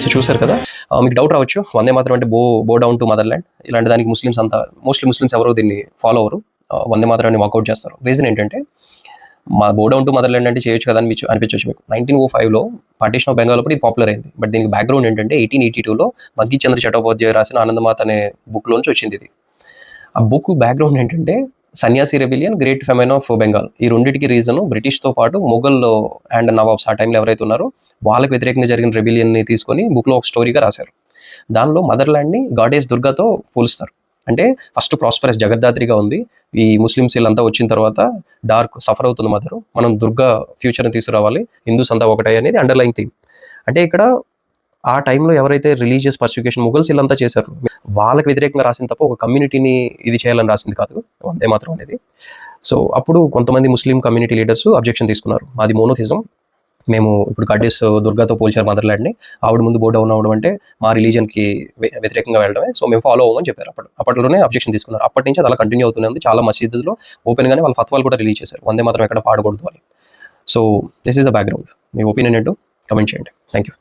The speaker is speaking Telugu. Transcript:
సో చూసారు కదా, మీకు డౌట్ రావచ్చు వందే మాత్రం అంటే బో డౌన్ టు మదర్లాండ్ ఇలాంటి దానికి ముస్లిమ్స్ అంతా ముస్లిమ్స్ ఎవరు దీన్ని ఫాలో అవ్వరు, వందే మాత్రాన్ని వాకౌట్ చేస్తారు. రీజన్ ఏంటంటే మా బో డౌన్ టు మదర్లాండ్ అంటే చేయొచ్చు కదా అని అనిపించవచ్చు మీకు. 1905లో పార్టీషన్ ఆఫ్ బెంగాల్ అప్పుడు ఇది పాపులర్ అయింది. బట్ దీనికి బ్యాక్గ్రౌండ్ ఏంటంటే 1882లో బంకించంద్ర చటోపాధ్యాయ రాసిన ఆనందమాత అనే బుక్లోంచి వచ్చింది ఇది. ఆ బుక్ బ్యాక్గ్రౌండ్ ఏంటంటే సన్యాసి rebellion, great famine of Bengal, ఈ రెండింటికి రీజను బ్రిటిష్తో పాటు మొఘల్ అండ్ నవాబ్స్ ఆ టైంలో ఎవరైతే ఉన్నారో వాళ్ళకి వ్యతిరేకంగా జరిగిన రెబిలియన్ని తీసుకొని బుక్లో ఒక స్టోరీగా రాశారు. దానిలో మదర్లాండ్ని గాడేస్ దుర్గాతో పోలుస్తారు. అంటే ఫస్ట్ ప్రాస్పరస్ జగద్ధాత్రిగా ఉంది, ఈ ముస్లిమ్స్ వీళ్ళంతా వచ్చిన తర్వాత డార్క్ సఫర్ అవుతుంది మదరు, మనం దుర్గా ఫ్యూచర్ని తీసుకురావాలి, హిందూస్ అంతా ఒకటే అనేది అండర్లైన్ థీమ్. అంటే ఇక్కడ ఆ టైంలో ఎవరైతే రిలీజియస్ పర్సిక్యూషన్ ముగల్స్ వీళ్ళంతా చేశారు, వాళ్ళకి వ్యతిరేకంగా రాసింది తప్ప ఒక కమ్యూనిటీని ఇది చేయాలని రాసింది కాదు వందే మాత్రం అనేది. సో అప్పుడు కొంతమంది ముస్లిం కమ్యూనిటీ లీడర్స్ అబ్జెక్షన్ తీసుకున్నారు, అది మోనోథిజం, మేము ఇప్పుడు గాడెస్ దుర్గాతో పోల్చారు మదర్లాండ్ని, ఆవిడ ముందు బో డౌన్ అవ్వడం అంటే మా రిలీజన్కి వ్యతిరేకంగా వెళ్ళడమే, సో మేము ఫాలో అవ్వమని చెప్పారు. అప్పట్లోనే అబ్జెక్షన్ తీసుకున్నారు. అప్పటి నుంచి అది అలా కంటిన్యూ అవుతూనే ఉంది. చాలా మసీదులో ఓపెన్గానే వాళ్ళ ఫత్వాలు కూడా రిలీజ్ చేశారు, వందే మాత్రం ఎక్కడ పాడకూడదు అని. So this is the background. Me opinion ఏంటో కమెంట్ చేయండి. Thank you.